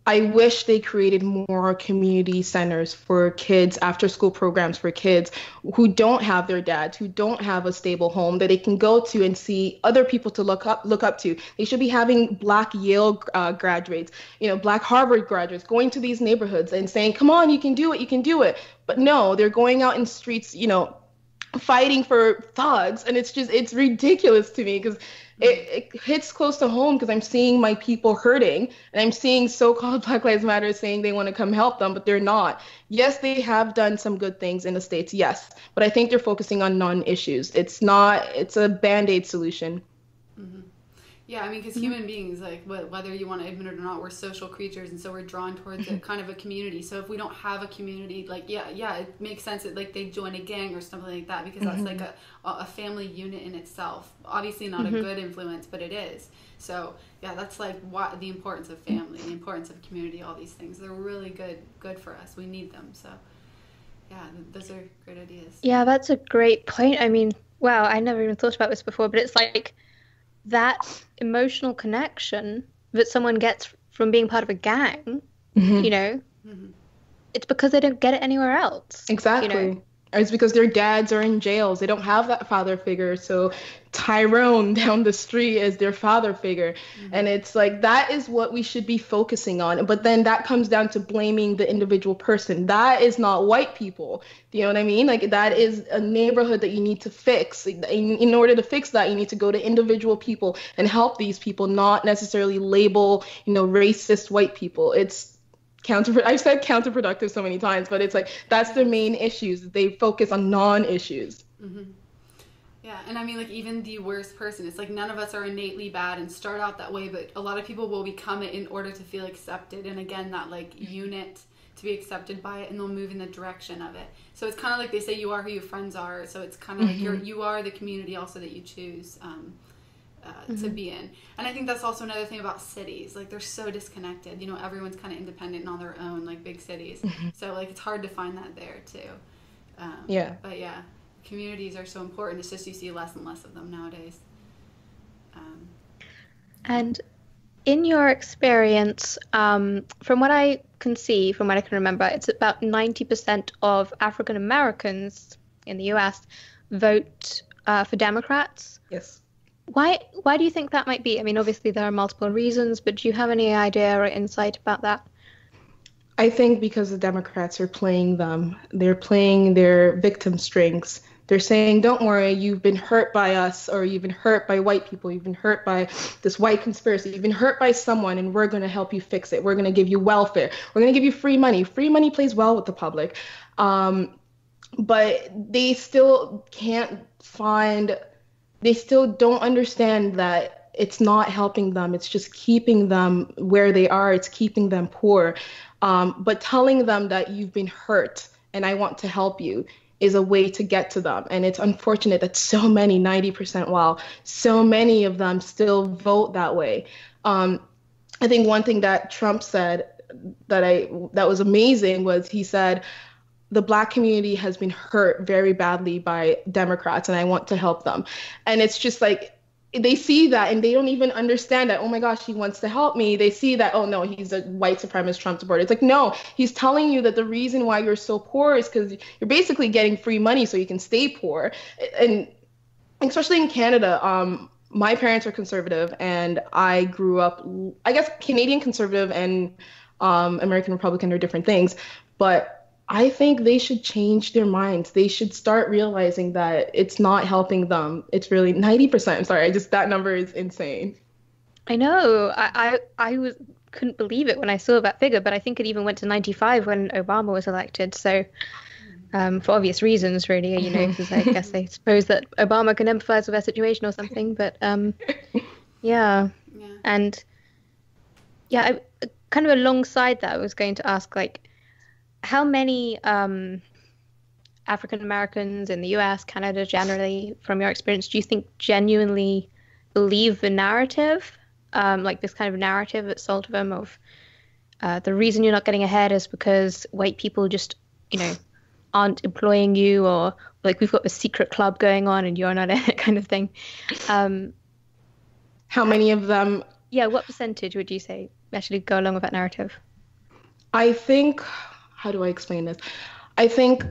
S3: I wish they created more community centers for kids, after school programs for kids who don't have their dads, who don't have a stable home that they can go to and see other people to look up to. They should be having Black Yale graduates, you know, Black Harvard graduates going to these neighborhoods and saying, come on, you can do it, you can do it. But no, they're going out in streets, you know, fighting for thugs. And it's ridiculous to me because it hits close to home because I'm seeing my people hurting, and I'm seeing so-called Black Lives Matter saying they want to come help them, but they're not. Yes, they have done some good things in the States, yes, but I think they're focusing on non-issues. It's a Band-Aid solution.
S2: Yeah, I mean, because human beings, like, whether you want to admit it or not, we're social creatures, and so we're drawn towards a kind of a community. So if we don't have a community, like, yeah, it makes sense that, like, they join a gang or something like that, because that's like a family unit in itself. Obviously not a good influence, but it is. So yeah, that's like what the importance of family, the importance of community, all these things. They're really good for us. We need them. So yeah, those are great ideas.
S1: Yeah, that's a great point. I mean, wow, I never even thought about this before, but it's like that emotional connection that someone gets from being part of a gang, you know, it's because they don't get it anywhere else.
S3: Exactly.
S1: You know?
S3: Or it's because their dads are in jails. They don't have that father figure. So Tyrone down the street is their father figure. And it's like, that is what we should be focusing on. But then that comes down to blaming the individual person. That is not white people. Do you know what I mean? Like, that is a neighborhood that you need to fix. In order to fix that, you need to go to individual people and help these people, not necessarily label, racist white people. It's I've said counterproductive so many times, but it's like, that's their main issues. They focus on non-issues.
S2: Yeah, and I mean, like, even the worst person, it's like none of us are innately bad and start out that way, but a lot of people will become it in order to feel accepted. And again, that like unit to be accepted by it, and they'll move in the direction of it. So it's kind of like they say, you are who your friends are. So it's kind of like you are the community also that you choose to be in. And I think that's also another thing about cities. Like, they're so disconnected. Everyone's kind of independent and on their own, like big cities. So like, it's hard to find that there too. But yeah. Communities are so important. It's just you see less and less of them nowadays.
S1: And in your experience, from what I can see, from what I can remember, it's about 90% of African Americans in the US vote for Democrats.
S3: Yes.
S1: Why do you think that might be? I mean, obviously there are multiple reasons, but do you have any idea or insight about that?
S3: I think because the Democrats are playing them. They're playing their victim strings. They're saying, don't worry, you've been hurt by us, or you've been hurt by white people, you've been hurt by this white conspiracy, you've been hurt by someone, and we're going to help you fix it. We're going to give you welfare. We're going to give you free money. Free money plays well with the public. But they still they still don't understand that it's not helping them. It's just keeping them where they are. It's keeping them poor. But telling them that you've been hurt and I want to help you is a way to get to them. And it's unfortunate that so many, 90%, so many of them still vote that way. I think one thing that Trump said that was amazing was he said, the Black community has been hurt very badly by Democrats and I want to help them. And it's just like, they see that and they don't even understand that, oh my gosh, he wants to help me. They see that, oh no, he's a white supremacist Trump supporter. It's like, no, he's telling you that the reason why you're so poor is because you're basically getting free money so you can stay poor. And especially in Canada, my parents are conservative and I grew up, I guess Canadian conservative and American Republican are different things, but I think they should change their minds. They should start realizing that it's not helping them. It's really 90%. I'm sorry, that number is insane.
S1: I know. I couldn't believe it when I saw that figure, but I think it even went to 95 when Obama was elected. So for obvious reasons, really, because I guess they suppose that Obama can empathize with their situation or something. But yeah. And yeah, kind of alongside that, I was going to ask, like, how many African Americans in the US, Canada generally, from your experience, do you think genuinely believe the narrative, like this kind of narrative that's sold to them of the reason you're not getting ahead is because white people just, aren't employing you, or like we've got a secret club going on and you're not in it, kind of thing?
S3: How many of them?
S1: Yeah, what percentage would you say actually go along with that narrative?
S3: I think... How do I explain this? I think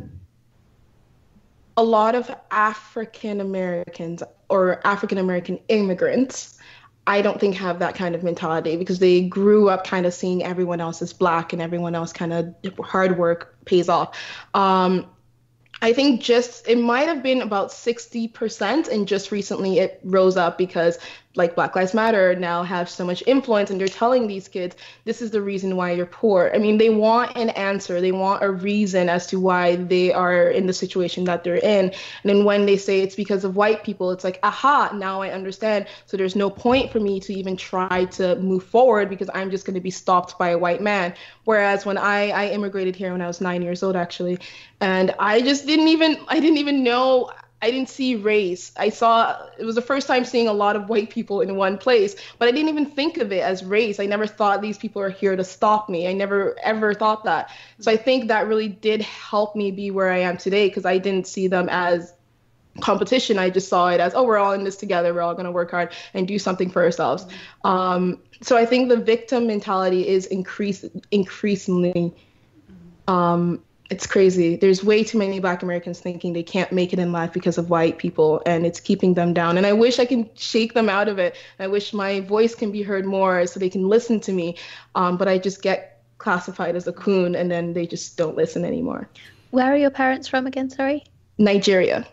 S3: a lot of African Americans or African American immigrants, I don't think have that kind of mentality because they grew up kind of seeing everyone else as Black and everyone else kind of hard work pays off. I think it might have been about 60%, and just recently it rose up because like Black Lives Matter now have so much influence and they're telling these kids, this is the reason why you're poor. I mean, they want an answer. They want a reason as to why they are in the situation that they're in. And then when they say it's because of white people, it's like, aha, now I understand. So there's no point for me to even try to move forward because I'm just going to be stopped by a white man. Whereas when I immigrated here when I was 9 years old, actually, and I didn't even know. I didn't see race. It was the first time seeing a lot of white people in one place, but I didn't even think of it as race. I never thought these people are here to stop me. I never, ever thought that. So I think that really did help me be where I am today because I didn't see them as competition. I just saw it as, oh, we're all in this together. We're all going to work hard and do something for ourselves. So I think the victim mentality is increasingly It's crazy. There's way too many Black Americans thinking they can't make it in life because of white people, and it's keeping them down. And I wish I can shake them out of it. I wish my voice can be heard more so they can listen to me. But I just get classified as a coon, and then they just don't listen anymore.
S1: Where are your parents from again? Sorry.
S3: Nigeria.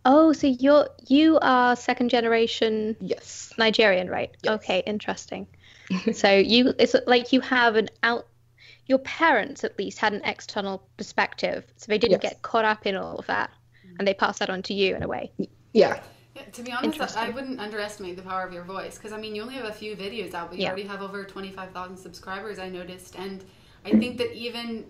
S1: Oh, so you are second generation
S3: Yes.
S1: Nigerian, right?
S3: Yes.
S1: Okay, interesting. So it's like you have your parents at least had an external perspective, so they didn't
S3: Yes.
S1: get caught up in all of that, and they passed that on to you in a way.
S3: Yeah.
S2: Yeah, to be honest, I wouldn't underestimate the power of your voice, because I mean, you only have a few videos out, but you already have over 25,000 subscribers, I noticed, and I think that even,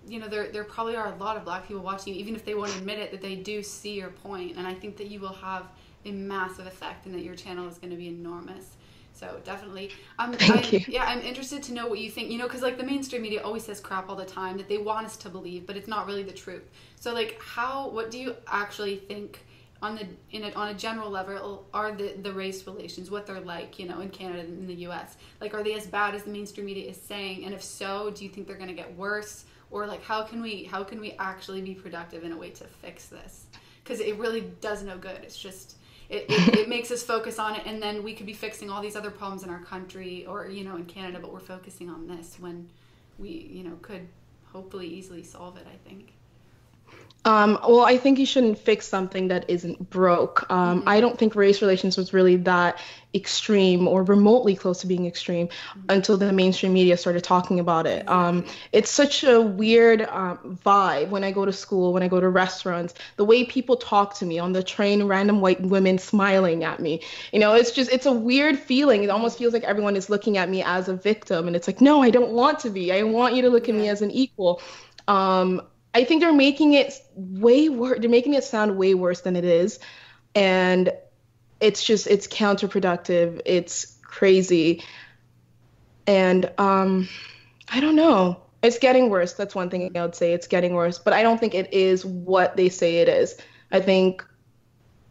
S2: you know, there probably are a lot of Black people watching you, even if they won't admit it, that they do see your point, and I think that you will have a massive effect, and that your channel is going to be enormous. So definitely,
S3: Thank you.
S2: Yeah, I'm interested to know what you think. You know, because like the mainstream media always says crap all the time that they want us to believe, but it's not really the truth. So like, what do you actually think on a general level are the race relations, what they're like, you know, in Canada and in the U.S. Like, are they as bad as the mainstream media is saying? And if so, do you think they're going to get worse? Or like, how can we actually be productive in a way to fix this? Because it really does no good. It's just. It makes us focus on it, and then we could be fixing all these other problems in our country or, you know, in Canada, but we're focusing on this when we, you know, could hopefully easily solve it, I think.
S3: Well, I think you shouldn't fix something that isn't broke. I don't think race relations was really that extreme or remotely close to being extreme until the mainstream media started talking about it. It's such a weird vibe when I go to school, when I go to restaurants, the way people talk to me on the train, random white women smiling at me. You know, it's a weird feeling. It almost feels like everyone is looking at me as a victim. And it's like, no, I don't want to be. I want you to look at me as an equal. I think they're making it way worse. They're making it sound way worse than it is. And it's counterproductive. It's crazy. And I don't know. It's getting worse. That's one thing I would say. It's getting worse. But I don't think it is what they say it is. I think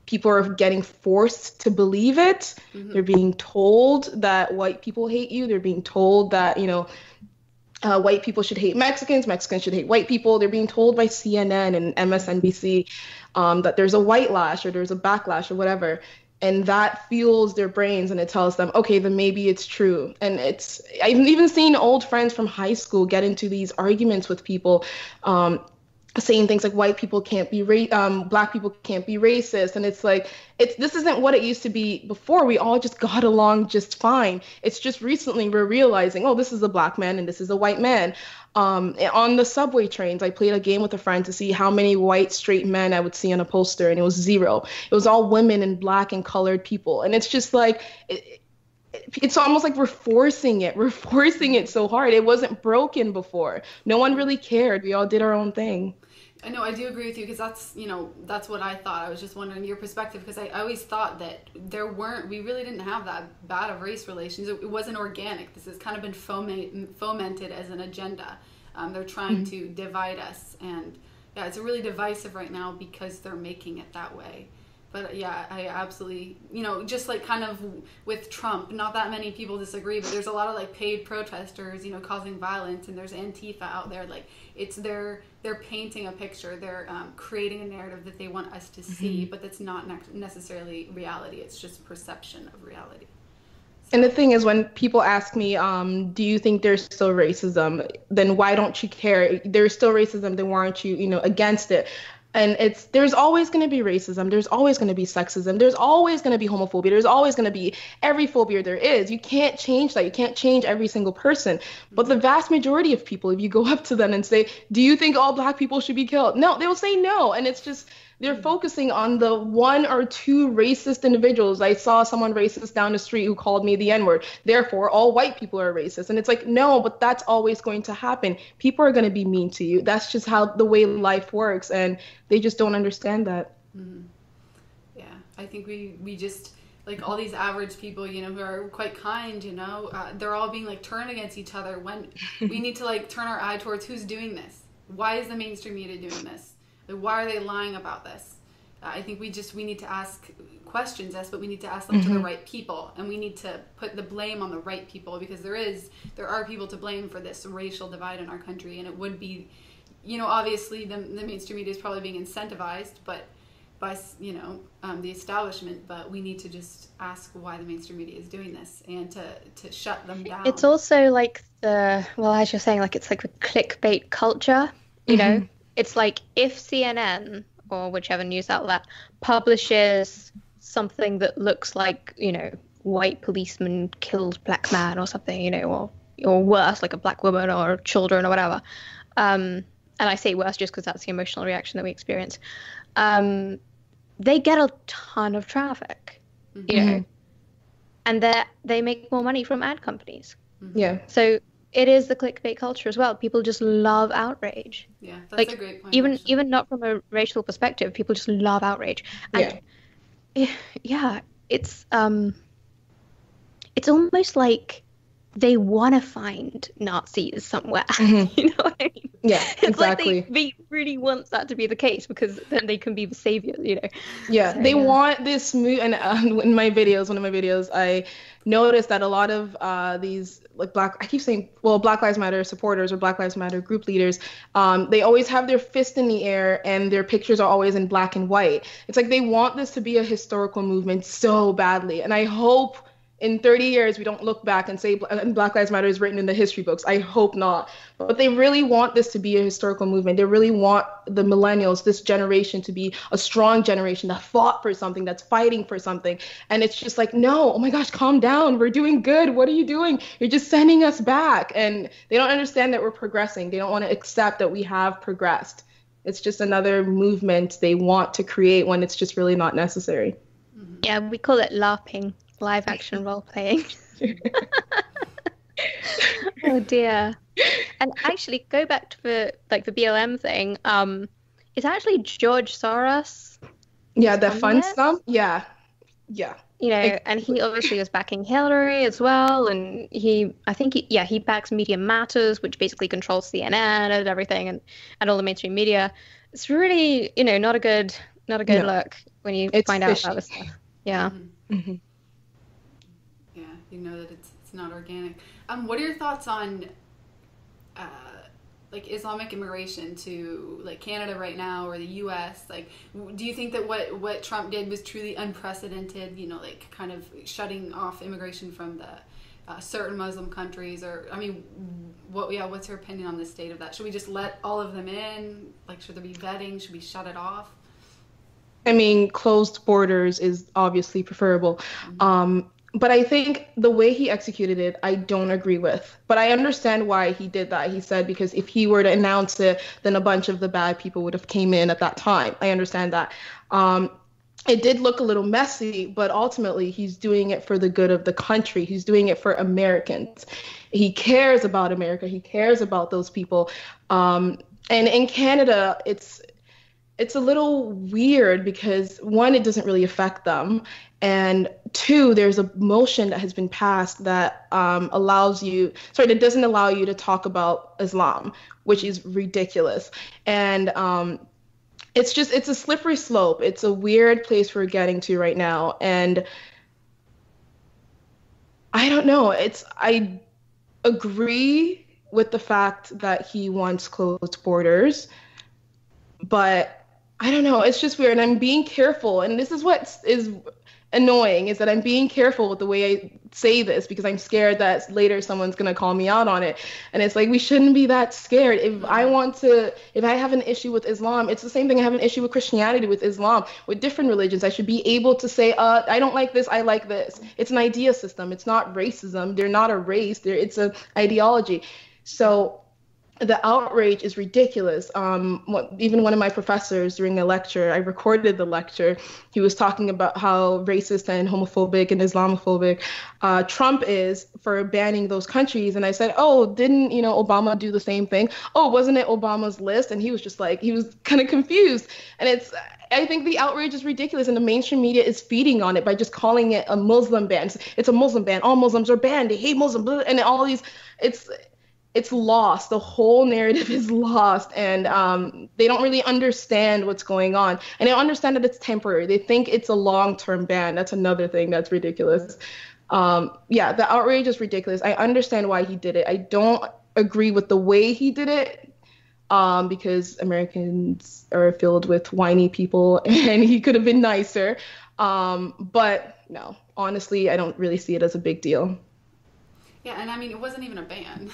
S3: people are getting forced to believe it. They're being told that white people hate you. They're being told that, you know, white people should hate Mexicans, Mexicans should hate white people. They're being told by CNN and MSNBC that there's a white lash or there's a backlash or whatever. And that fuels their brains and it tells them, okay, then maybe it's true. And I've even seen old friends from high school get into these arguments with people saying things like white people can't be Black people can't be racist, and it's like this isn't what it used to be before. We all just got along just fine. It's just recently we're realizing, oh, this is a Black man and this is a white man. On the subway trains, I played a game with a friend to see how many white straight men I would see on a poster, and it was 0. It was all women and Black and colored people, and it's just like it's almost like we're forcing it. We're forcing it so hard. It wasn't broken before. No one really cared. We all did our own thing.
S2: I know, I do agree with you, because that's what I thought. I was just wondering your perspective, because I always thought that we really didn't have that bad of race relations. It wasn't organic. This has kind of been fomented as an agenda. They're trying to divide us, and yeah, it's really divisive right now because they're making it that way. But yeah, I absolutely, you know, just like kind of with Trump, not that many people disagree, but there's a lot of like paid protesters, you know, causing violence, and there's Antifa out there. Like they're painting a picture, they're creating a narrative that they want us to see, but that's not necessarily reality. It's just perception of reality.
S3: And the thing is, when people ask me, do you think there's still racism? Then why don't you care? There's still racism, then why aren't you, you know, against it? And there's always going to be racism. There's always going to be sexism. There's always going to be homophobia. There's always going to be every phobia there is. You can't change that. You can't change every single person. But the vast majority of people, if you go up to them and say, do you think all Black people should be killed? No, they will say no. And it's just, they're focusing on the 1 or 2 racist individuals. I saw someone racist down the street who called me the N-word. Therefore, all white people are racist. And it's like, no, but that's always going to happen. People are going to be mean to you. That's just the way life works. And they just don't understand that.
S2: Yeah, I think we just, like all these average people, you know, who are quite kind, you know, they're all being like turned against each other when we need to like turn our eye towards who's doing this. Why is the mainstream media doing this? Like, why are they lying about this? I think we need to ask questions, yes, but we need to ask them to the right people, and we need to put the blame on the right people, because there are people to blame for this racial divide in our country, and it would be, obviously the mainstream media is probably being incentivized, but by the establishment. But we need to just ask why the mainstream media is doing this and to shut them down.
S1: It's also like as you're saying, like it's like the clickbait culture. You know, it's like if CNN or whichever news outlet publishes something that looks like, white policeman killed black man or something, or worse, like a black woman or children or whatever. And I say worse just because that's the emotional reaction that we experience. They get a ton of traffic, and they make more money from ad companies.
S3: Yeah.
S1: So it is the clickbait culture as well. People just love outrage.
S2: Yeah, that's a great point.
S1: Even not from a racial perspective, people just love outrage. And it's almost like they want to find Nazis somewhere. You know what I mean?
S3: Yeah,
S1: exactly. It's like they really want that to be the case because then they can be the saviors,
S3: Yeah, so, they want this move. And in one of my videos, I noticed that a lot of these like Black Lives Matter supporters or Black Lives Matter group leaders, they always have their fist in the air and their pictures are always in black and white. It's like they want this to be a historical movement so badly. And I hope in 30 years, we don't look back and say Black Lives Matter is written in the history books. I hope not. But they really want this to be a historical movement. They really want the millennials, this generation, to be a strong generation that fought for something, that's fighting for something. And it's just like, no, oh my gosh, calm down. We're doing good. What are you doing? You're just sending us back. And they don't understand that we're progressing. They don't want to accept that we have progressed. It's just another movement they want to create when it's just really not necessary.
S1: Yeah, we call it LARPing. Live action role playing. Oh dear. And actually, go back to the BLM thing. It's actually George Soros.
S3: Yeah, the fund stump. Yeah.
S1: And he obviously was backing Hillary as well, and he backs Media Matters, which basically controls CNN and everything, and all the mainstream media. It's really, not a good look when you find out about this stuff. Yeah.
S2: Mm-hmm. Yeah, you know that it's not organic. What are your thoughts on Islamic immigration to Canada right now or the U.S.? Do you think that what Trump did was truly unprecedented? Kind of shutting off immigration from the certain Muslim countries, or what's your opinion on the state of that? Should we just let all of them in? Should there be vetting? Should we shut it off?
S3: I mean, closed borders is obviously preferable. Mm-hmm. But I think the way he executed it, I don't agree with. But I understand why he did that. He said because if he were to announce it, then a bunch of the bad people would have came in at that time. I understand that. It did look a little messy, but ultimately he's doing it for the good of the country. He's doing it for Americans. He cares about America. He cares about those people. And in Canada, it's a little weird because, one, it doesn't really affect them. And two, there's a motion that has been passed that that doesn't allow you to talk about Islam, which is ridiculous. And it's a slippery slope. It's a weird place we're getting to right now. And I don't know. I agree with the fact that he wants closed borders, but I don't know. It's just weird. And I'm being careful. And this is what is annoying, is that I'm being careful with the way I say this because I'm scared that later someone's going to call me out on it. And it's like, we shouldn't be that scared. If I have an issue with Islam, it's the same thing I have an issue with Christianity, with Islam, with different religions. I should be able to say, I don't like this, I like this. It's an idea system. It's not racism. They're not a race. It's an ideology. So the outrage is ridiculous. Even one of my professors during a lecture, I recorded the lecture, he was talking about how racist and homophobic and Islamophobic Trump is for banning those countries. And I said, oh, didn't Obama do the same thing? Oh, wasn't it Obama's list? And he was just he was kind of confused. And I think the outrage is ridiculous, and the mainstream media is feeding on it by just calling it a Muslim ban. It's a Muslim ban. All Muslims are banned. They hate Muslims. And all these, it's lost. The whole narrative is lost, and they don't really understand what's going on. And they don't understand that it's temporary. They think it's a long-term ban. That's another thing that's ridiculous. The outrage is ridiculous. I understand why he did it. I don't agree with the way he did it. because Americans are filled with whiny people and he could have been nicer. But no, honestly, I don't really see it as a big deal.
S2: Yeah, and I mean, it wasn't even a ban.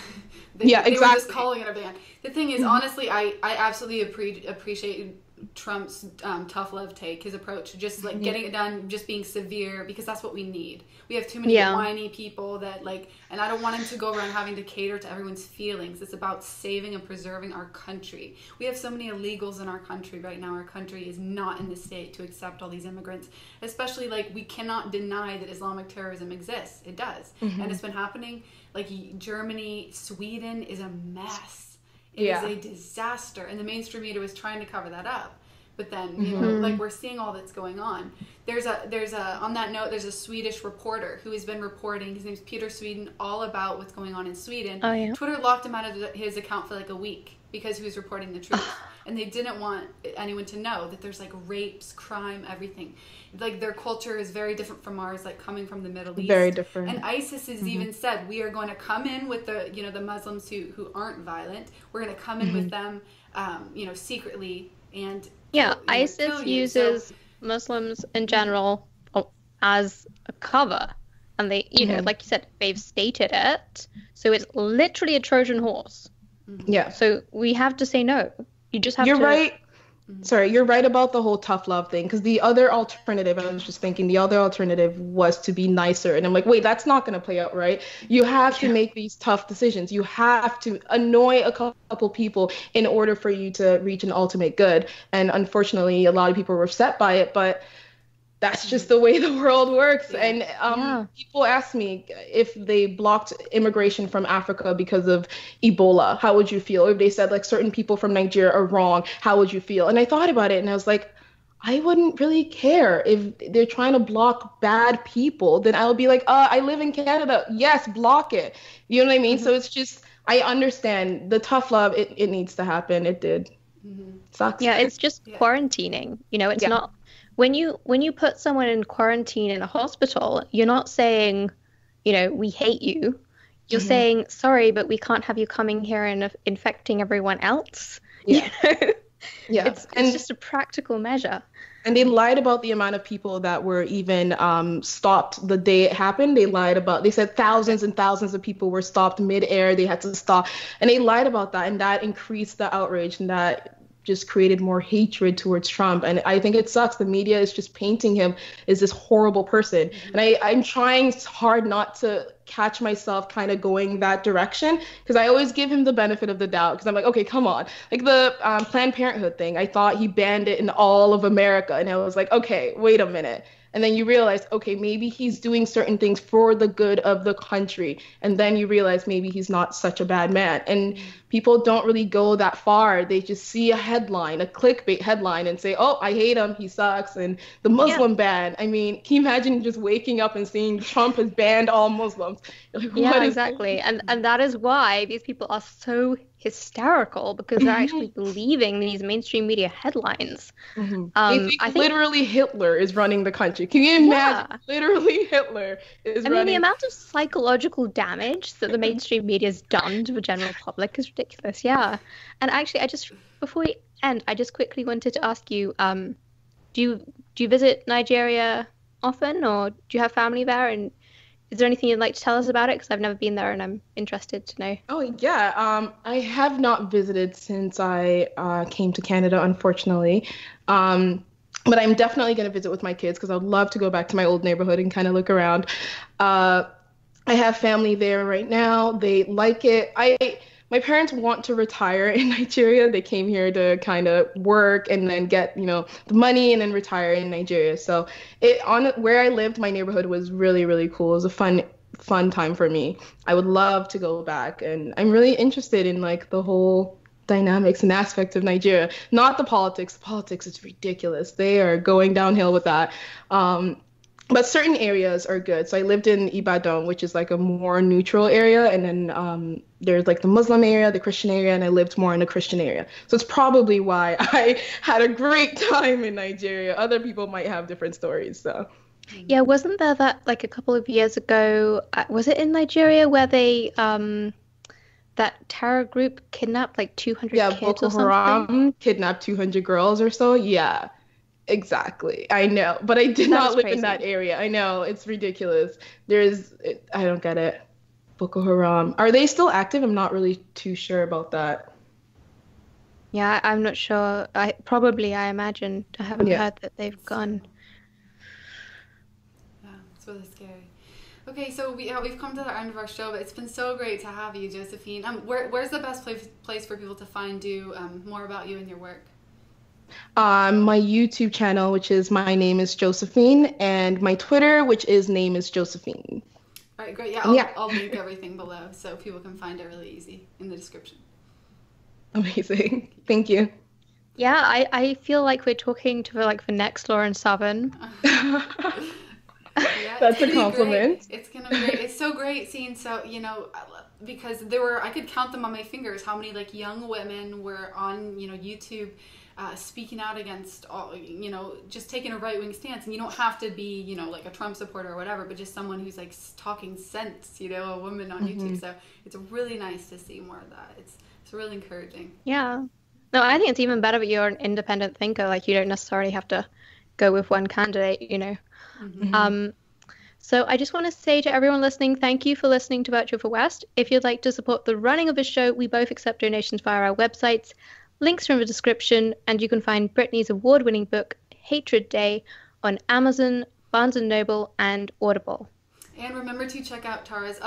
S3: Yeah,
S2: They were just
S3: exactly.
S2: calling it a ban. The thing is, honestly, I absolutely appreciate Trump's tough love take, his approach, just like getting it done, just being severe, because that's what we need. We have too many whiny people that like, and I don't want him to go around having to cater to everyone's feelings. It's about saving and preserving our country. We have so many illegals in our country right now. Our country is not in the state to accept all these immigrants, especially like we cannot deny that Islamic terrorism exists. It does. And it's been happening. Like Germany, Sweden is a mess. It is a disaster, and the mainstream media was trying to cover that up. But then, you know, like we're seeing all that's going on. There's a on that note, there's a Swedish reporter who has been reporting. His name's Peter Sweden, all about what's going on in Sweden.
S1: Oh, yeah.
S2: Twitter locked him out of his account for like a week because he was reporting the truth, and they didn't want anyone to know that there's like rapes, crime, everything. Like their culture is very different from ours, like coming from the Middle East.
S3: Very different.
S2: And ISIS has even said, we are going to come in with the, you know, the Muslims who aren't violent. We're going to come in with them, you know, secretly and
S1: ISIS uses Muslims in general as a cover, and they, you know, like you said, they've stated it, so it's literally a Trojan horse.
S3: Yeah.
S1: So we have to say no. You just have to.
S3: You're right. Sorry, you're right about the whole tough love thing. Because the other alternative, I was just thinking, the other alternative was to be nicer. And I'm like, wait, that's not going to play out, right? You have to make these tough decisions. You have to annoy a couple people in order for you to reach an ultimate good. And unfortunately, a lot of people were upset by it, but that's just the way the world works. And people ask me if they blocked immigration from Africa because of Ebola, how would you feel? If they said like certain people from Nigeria are wrong, how would you feel? And I thought about it and I was like, I wouldn't really care if they're trying to block bad people. Then I would be like, I live in Canada. Yes, block it. You know what I mean? So it's just, I understand the tough love. It needs to happen. It did. Sucks.
S1: Yeah, it's just quarantining. You know, it's not. When you put someone in quarantine in a hospital, you're not saying, you know, we hate you. You're saying, sorry, but we can't have you coming here and infecting everyone else.
S3: Yeah.
S1: You know?
S3: Yeah.
S1: It's just a practical measure.
S3: And they lied about the amount of people that were even stopped the day it happened. They said thousands and thousands of people were stopped midair. They had to stop. And they lied about that. And that increased the outrage, and that just created more hatred towards Trump. And I think it sucks. The media is just painting him as this horrible person. And I'm trying hard not to catch myself kind of going that direction, because I always give him the benefit of the doubt, because I'm like, okay, come on. Like the Planned Parenthood thing, I thought he banned it in all of America. And I was like, okay, wait a minute. And then you realize, okay, maybe he's doing certain things for the good of the country. And then you realize maybe he's not such a bad man. And people don't really go that far. They just see a headline, a clickbait headline, and say, oh, I hate him, he sucks, and the Muslim ban. I mean, can you imagine just waking up and seeing Trump has banned all Muslims? You're like,
S1: yeah, exactly. And that is why these people are so hysterical, because they're actually believing these mainstream media headlines.
S3: They think literally Hitler is running the country. Can you imagine? Literally Hitler is running.
S1: The amount of psychological damage that the mainstream media has done to the general public is ridiculous. Yeah. And actually, before we end, I just quickly wanted to ask you, do you visit Nigeria often, or do you have family there? And is there anything you'd like to tell us about it? Because I've never been there and I'm interested to know.
S3: Oh, yeah. I have not visited since I came to Canada, unfortunately. But I'm definitely going to visit with my kids, because I would love to go back to my old neighborhood and kind of look around. I have family there right now. They like it. My parents want to retire in Nigeria. They came here to kind of work and then get, the money and then retire in Nigeria. So where I lived, my neighborhood was really, really cool. It was a fun time for me. I would love to go back, and I'm really interested in like the whole dynamics and aspects of Nigeria. Not the politics. The politics is ridiculous. They are going downhill with that. But certain areas are good. So I lived in Ibadan, which is like a more neutral area. And then there's like the Muslim area, the Christian area, and I lived more in the Christian area. So it's probably why I had a great time in Nigeria. Other people might have different stories. So.
S1: Yeah, wasn't there that like a couple of years ago, was it in Nigeria where they that terror group kidnapped like 200
S3: Yeah,
S1: kids or
S3: Boko
S1: something.
S3: Haram kidnapped 200 girls or so. Yeah, exactly. I know, but I did
S1: That
S3: not
S1: is
S3: live in that
S1: crazy.
S3: area. I know, it's ridiculous. I don't get it. Boko Haram. Are they still active? I'm not really too sure about that.
S1: Yeah, I'm not sure. I imagine. I haven't
S3: Yeah.
S1: heard that they've
S2: It's
S1: gone.
S2: terrible. Yeah, it's really scary. Okay, so we've come to the end of our show, but it's been so great to have you, Josephine. Where's the best place for people to find you, more about you and your work?
S3: My YouTube channel, which is My Name is Josephine, and my Twitter, which is Name is Josephine.
S2: All right, great. Yeah,
S3: And yeah,
S2: I'll link everything below so people can find it really easy in the description.
S3: amazing. Thank you.
S1: Yeah, I feel like we're talking to like the next Lauren Southern.
S2: Yeah, it's
S3: That's a
S2: gonna be great.
S3: compliment.
S2: It's gonna be great. It's so great seeing because I could count them on my fingers how many like young women were on YouTube, speaking out against all just taking a right wing stance, and you don't have to be like a Trump supporter or whatever, but just someone who's like talking sense, a woman on YouTube. So it's really nice to see more of that. It's really encouraging.
S1: Yeah. No, I think it's even better that you're an independent thinker. Like you don't necessarily have to go with one candidate.
S2: Hmm.
S3: Hmm.
S1: Um, so I just want to say to everyone listening, thank you for listening to Virtual for West. If you'd like to support the running of the show, we both accept donations via our websites. Links are in the description, and you can find Brittany's award-winning book, Hatred Day, on Amazon, Barnes& Noble, and Audible.
S2: And remember to check out Tara's